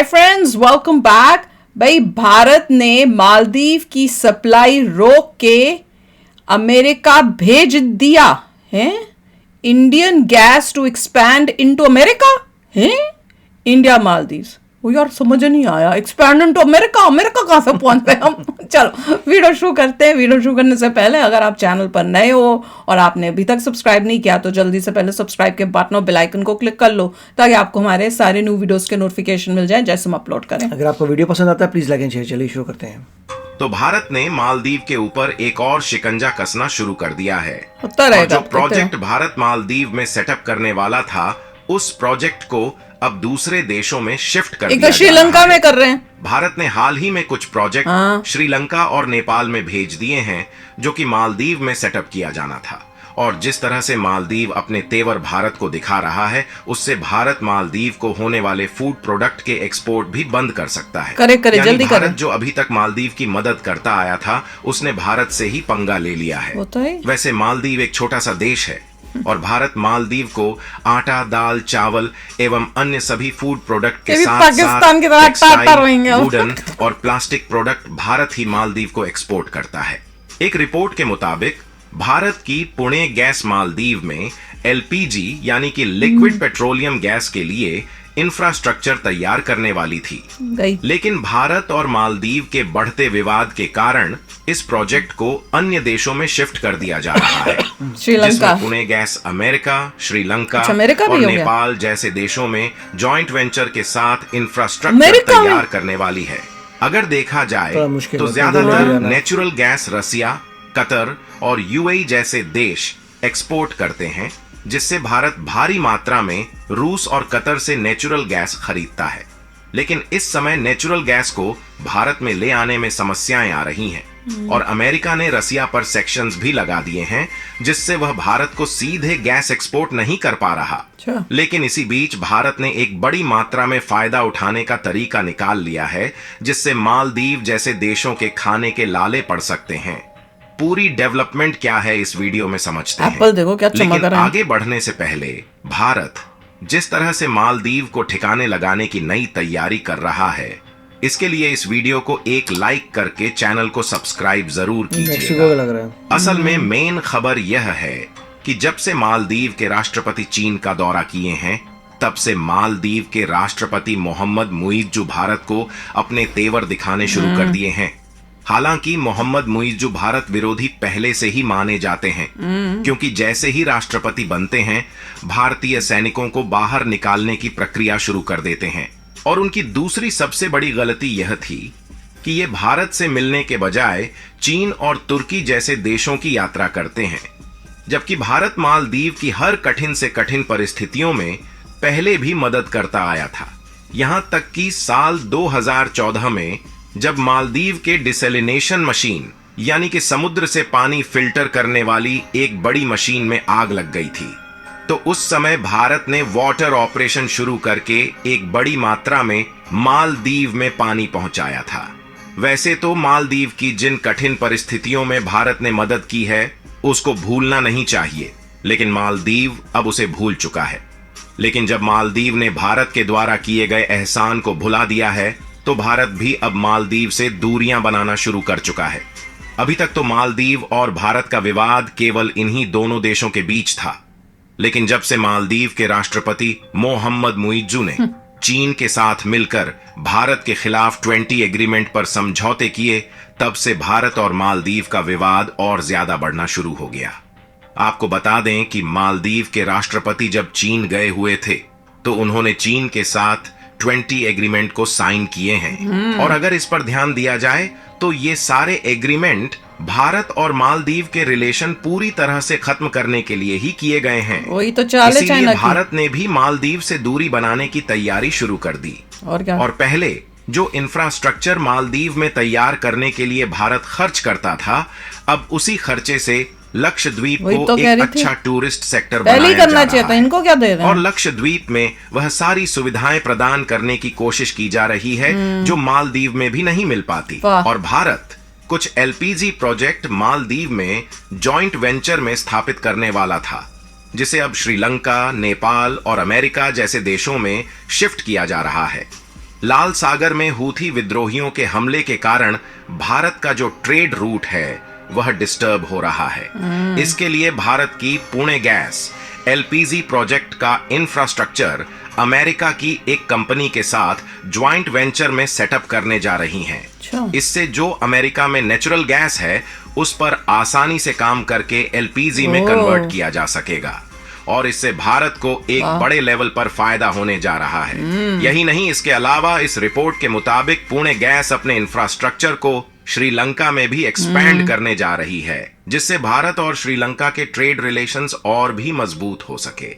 Hi friends, welcome back. भाई, भारत ने मालदीव की सप्लाई रोक के अमेरिका भेज दिया है। Indian gas to expand into America है। इंडिया मालदीव्स, वो यार समझ नहीं आया। एक्सपैंड इनटू अमेरिका, अमेरिका कहां से पहुंच गए हम। चलो वीडियो शुरू करते हैं। वीडियो शुरू करने से पहले अगर आप चैनल पर नए हो और आपने अभी तक सब्सक्राइब नहीं किया तो जल्दी से पहले सब्सक्राइब के बटन और बेल आइकन को क्लिक कर लो ताकि आपको हमारे सारे न्यू वीडियोस के नोटिफिकेशन मिल जाए जैसे हम अपलोड करें। अगर आपको वीडियो पसंद आता है प्लीज लाइक एंड शेयर। चलिए शुरू करते हैं। तो भारत ने मालदीव के ऊपर एक और शिकंजा कसना शुरू कर दिया है। होता और रहेगा। जो प्रोजेक्ट भारत मालदीव में सेटअप करने वाला था, उस प्रोजेक्ट को अब दूसरे देशों में शिफ्ट कर एक दिया तो श्रीलंका में कर रहे हैं। भारत ने हाल ही में कुछ प्रोजेक्ट श्रीलंका और नेपाल में भेज दिए हैं जो कि मालदीव में सेटअप किया जाना था। और जिस तरह से मालदीव अपने तेवर भारत को दिखा रहा है, उससे भारत मालदीव को होने वाले फूड प्रोडक्ट के एक्सपोर्ट भी बंद कर सकता है। करे जल्दी भारत करे। जो अभी तक मालदीव की मदद करता आया था, उसने भारत से ही पंगा ले लिया है। वो तो है। वैसे मालदीव एक छोटा सा देश है और भारत मालदीव को आटा, दाल, चावल एवं अन्य सभी फूड प्रोडक्ट के साथ पाकिस्तान की तरह टाटा रहेंगे। वुडन और प्लास्टिक प्रोडक्ट भारत ही मालदीव को एक्सपोर्ट करता है। एक रिपोर्ट के मुताबिक भारत की पुणे गैस मालदीव में एलपीजी यानी कि लिक्विड पेट्रोलियम गैस के लिए इंफ्रास्ट्रक्चर तैयार करने वाली थी, लेकिन भारत और मालदीव के बढ़ते विवाद के कारण इस प्रोजेक्ट को अन्य देशों में शिफ्ट कर दिया जा रहा है। श्रीलंका, पुणे गैस अमेरिका, श्रीलंका और नेपाल जैसे देशों में जॉइंट वेंचर के साथ इंफ्रास्ट्रक्चर तैयार करने वाली है। अगर देखा जाए तो ज्यादातर नेचुरल गैस रसिया, कतर और यूएई जैसे देश एक्सपोर्ट करते हैं, जिससे भारत भारी मात्रा में रूस और कतर से नेचुरल गैस खरीदता है। लेकिन इस समय नेचुरल गैस को भारत में ले आने में समस्याएं आ रही हैं और अमेरिका ने रसिया पर सेक्शंस भी लगा दिए हैं, जिससे वह भारत को सीधे गैस एक्सपोर्ट नहीं कर पा रहा। लेकिन इसी बीच भारत ने एक बड़ी मात्रा में फायदा उठाने का तरीका निकाल लिया है, जिससे मालदीव जैसे देशों के खाने के लाले पड़ सकते हैं। पूरी डेवलपमेंट क्या है इस वीडियो में समझते हैं। देखो क्या लेकिन आगे बढ़ने से पहले भारत जिस तरह से मालदीव को ठिकाने लगाने की नई तैयारी कर रहा है, इसके लिए इस वीडियो को एक लाइक करके चैनल को सब्सक्राइब जरूर कीजिएगा। असल में मेन खबर यह है कि जब से मालदीव के राष्ट्रपति चीन का दौरा किए हैं, तब से मालदीव के राष्ट्रपति मोहम्मद मुइज्जू भारत को अपने तेवर दिखाने शुरू कर दिए हैं। हालांकि मोहम्मद मुइज्जू भारत विरोधी पहले से ही माने जाते हैं, क्योंकि जैसे ही राष्ट्रपति बनते हैं, भारतीय सैनिकों को बाहर निकालने की प्रक्रिया शुरू कर देते हैं। और उनकी दूसरी सबसे बड़ी गलती यह थी कि ये भारत से मिलने के बजाय चीन और तुर्की जैसे देशों की यात्रा करते हैं, जबकि भारत मालदीव की हर कठिन से कठिन परिस्थितियों में पहले भी मदद करता आया था। यहां तक कि साल 2014 में जब मालदीव के डिसैलिनेशन मशीन यानी कि समुद्र से पानी फिल्टर करने वाली एक बड़ी मशीन में आग लग गई थी, तो उस समय भारत ने वाटर ऑपरेशन शुरू करके एक बड़ी मात्रा में मालदीव में पानी पहुंचाया था। वैसे तो मालदीव की जिन कठिन परिस्थितियों में भारत ने मदद की है, उसको भूलना नहीं चाहिए, लेकिन मालदीव अब उसे भूल चुका है। लेकिन जब मालदीव ने भारत के द्वारा किए गए एहसान को भुला दिया है, तो भारत भी अब मालदीव से दूरियां बनाना शुरू कर चुका है। अभी तक तो मालदीव और भारत का विवाद केवल इन्हीं दोनों देशों के बीच था, लेकिन जब से मालदीव के राष्ट्रपति मोहम्मद मुइज्जू ने चीन के साथ मिलकर भारत के खिलाफ 20 एग्रीमेंट पर समझौते किए, तब से भारत और मालदीव का विवाद और ज्यादा बढ़ना शुरू हो गया। आपको बता दें कि मालदीव के राष्ट्रपति जब चीन गए हुए थे, तो उन्होंने चीन के साथ 20 एग्रीमेंट को साइन किए हैं। और अगर इस पर ध्यान दिया जाए तो ये सारे एग्रीमेंट भारत और मालदीव के रिलेशन पूरी तरह से खत्म करने के लिए ही किए गए हैं। वही तो चाल है चाइना की। भारत ने भी मालदीव से दूरी बनाने की तैयारी शुरू कर दी। और क्या? और पहले जो इंफ्रास्ट्रक्चर मालदीव में तैयार करने के लिए भारत खर्च करता था, अब उसी खर्चे से लक्षद्वीप को तो एक अच्छा टूरिस्ट सेक्टर बनाया करना चाहिए था। इनको क्या दे रहे हैं? और लक्षद्वीप में वह सारी सुविधाएं प्रदान करने की कोशिश की जा रही है जो मालदीव में भी नहीं मिल पाती। और भारत कुछ एलपीजी प्रोजेक्ट मालदीव में जॉइंट वेंचर में स्थापित करने वाला था, जिसे अब श्रीलंका, नेपाल और अमेरिका जैसे देशों में शिफ्ट किया जा रहा है। लाल सागर में हूथी विद्रोहियों के हमले के कारण भारत का जो ट्रेड रूट है वह डिस्टर्ब हो रहा है। इसके लिए भारत की पुणे गैस एलपीजी प्रोजेक्ट का इंफ्रास्ट्रक्चर अमेरिका की एक कंपनी के साथ ज्वाइंट वेंचर में सेटअप करने जा रही हैं। इससे जो अमेरिका में नेचुरल गैस है उस पर आसानी से काम करके एलपीजी में कन्वर्ट किया जा सकेगा और इससे भारत को एक बड़े लेवल पर फायदा होने जा रहा है। यही नहीं, इसके अलावा इस रिपोर्ट के मुताबिक पुणे गैस अपने इंफ्रास्ट्रक्चर को श्रीलंका में भी एक्सपैंड करने जा रही है, जिससे भारत और श्रीलंका के ट्रेड रिलेशंस और भी मजबूत हो सके।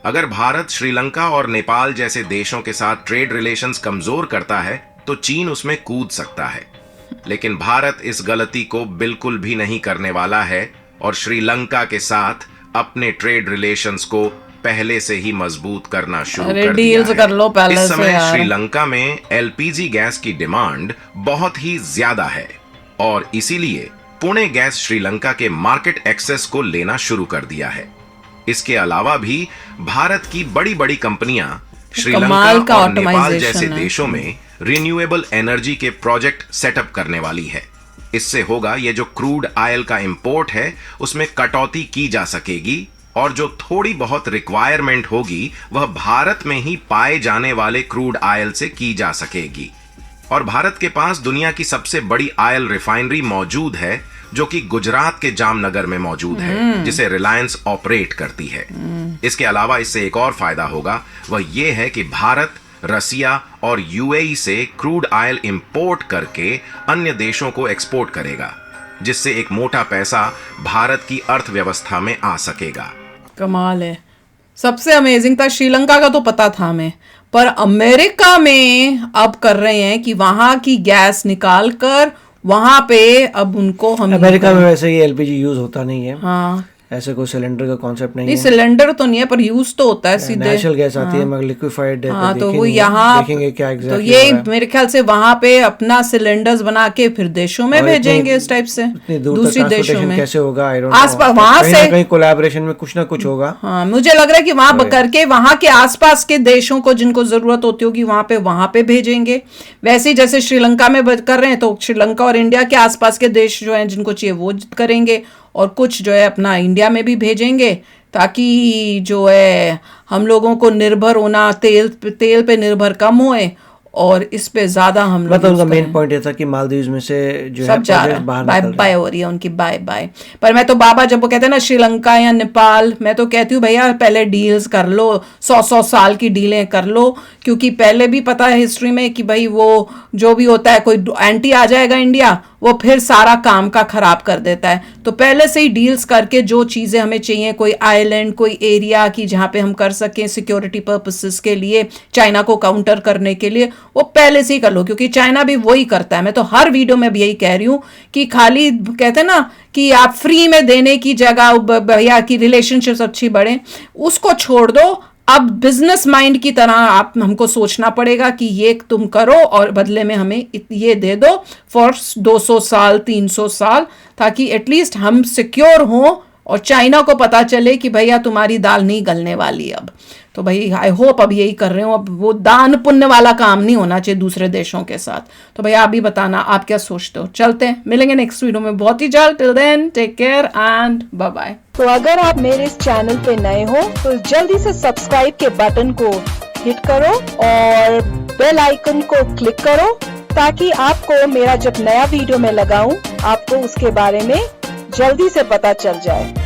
अगर भारत श्रीलंका और नेपाल जैसे देशों के साथ ट्रेड रिलेशंस कमजोर करता है तो चीन उसमें कूद सकता है, लेकिन भारत इस गलती को बिल्कुल भी नहीं करने वाला है और श्रीलंका के साथ अपने ट्रेड रिलेशंस को पहले से ही मजबूत करना शुरू कर दिया है। कर लो पहले इस समय से श्रीलंका में एलपीजी गैस की डिमांड बहुत ही ज्यादा है और इसीलिए पुणे गैस श्रीलंका के मार्केट एक्सेस को लेना शुरू कर दिया है। इसके अलावा भी भारत की बड़ी बड़ी कंपनियां श्रीलंका और नेपाल जैसे देशों में रिन्यूएबल एनर्जी के प्रोजेक्ट सेटअप करने वाली है। इससे होगा ये जो क्रूड ऑयल का इंपोर्ट है उसमें कटौती की जा सकेगी और जो थोड़ी बहुत रिक्वायरमेंट होगी वह भारत में ही पाए जाने वाले क्रूड ऑयल से की जा सकेगी। और भारत के पास दुनिया की सबसे बड़ी ऑयल रिफाइनरी मौजूद है जो कि गुजरात के जामनगर में मौजूद है, जिसे रिलायंस ऑपरेट करती है। इसके अलावा इससे एक और फायदा होगा, वह यह है कि भारत रसिया और यूएई से क्रूड ऑयल इंपोर्ट करके अन्य देशों को एक्सपोर्ट करेगा, जिससे एक मोटा पैसा भारत की अर्थव्यवस्था में आ सकेगा। कमाल है। सबसे अमेजिंग था, श्रीलंका का तो पता था हमें, पर अमेरिका में अब कर रहे हैं कि वहां की गैस निकाल कर वहां पे अब उनको हम अमेरिका में वैसे ही एलपीजी यूज होता नहीं है। हाँ, ऐसे कोई सिलेंडर का कॉन्सेप्ट नहीं है। सिलेंडर तो नहीं है पर यूज तो होता है सीधे। नेचुरल गैस आती है मगर लिक्विफाइड है। हाँ, तो वो यहाँ देखेंगे क्या एग्जैक्टली तो ये मेरे ख्याल से वहां पे अपना सिलेंडर्स बना के फिर देशों में भेजेंगे इस टाइप से, दूसरी देशों में कैसे होगा आसपास वहां से कहीं कोलैबोरेशन में कुछ ना कुछ होगा। हाँ, मुझे लग रहा है कि वहां करके वहां के आसपास के देशों को जिनको जरूरत होती होगी वहां पे भेजेंगे। वैसे ही जैसे श्रीलंका में कर रहे हैं तो श्रीलंका और इंडिया के आसपास के देश जो हैं जिनको चाहिए वो करेंगे और कुछ जो है अपना इंडिया में भी भेजेंगे, ताकि जो है हम लोगों को निर्भर होना तेल पे निर्भर कम होए और इस पे ज्यादा हम लोग मतलब उनका मेन पॉइंट ये था कि मालदीव्स में से जो सब जा रहा है, बाय बाय हो रही है उनकी, बाय बाय। पर मैं तो बाबा जब वो कहते हैं ना श्रीलंका या नेपाल, मैं तो कहती हूँ भैया पहले डील्स कर लो, 100 साल की डीलें कर लो, क्योंकि पहले भी पता है हिस्ट्री में कि भाई वो जो भी होता है कोई एंटी आ जाएगा इंडिया, वो फिर सारा काम का खराब कर देता है। तो पहले से ही डील्स करके जो चीजें हमें चाहिए, कोई आइलैंड कोई एरिया की जहां पे हम कर सकें सिक्योरिटी पर्पसेस के लिए, चाइना को काउंटर करने के लिए, वो पहले से ही कर लो, क्योंकि चाइना भी वही करता है। मैं तो हर वीडियो में भी यही कह रही हूँ कि खाली कहते हैं ना कि आप फ्री में देने की जगह भैया की रिलेशनशिप्स अच्छी बढ़े, उसको छोड़ दो। अब बिजनेस माइंड की तरह आप हमको सोचना पड़ेगा कि ये तुम करो और बदले में हमें ये दे दो फॉर 200 साल 300 साल, ताकि एटलीस्ट हम सिक्योर हों और चाइना को पता चले कि भैया तुम्हारी दाल नहीं गलने वाली। अब तो भाई आई होप अब यही कर रहे हो, अब वो दान पुण्य वाला काम नहीं होना चाहिए दूसरे देशों के साथ। तो भैया आप भी बताना आप क्या सोचते हो। चलते हैं, मिलेंगे नेक्स्ट वीडियो में बहुत ही जल्द। Till then take care and bye bye. तो अगर आप मेरे इस चैनल पे नए हो तो जल्दी से सब्सक्राइब के बटन को हिट करो और बेल आइकन को क्लिक करो, ताकि आपको मेरा जब नया वीडियो मैं लगाऊं आपको उसके बारे में जल्दी से पता चल जाए।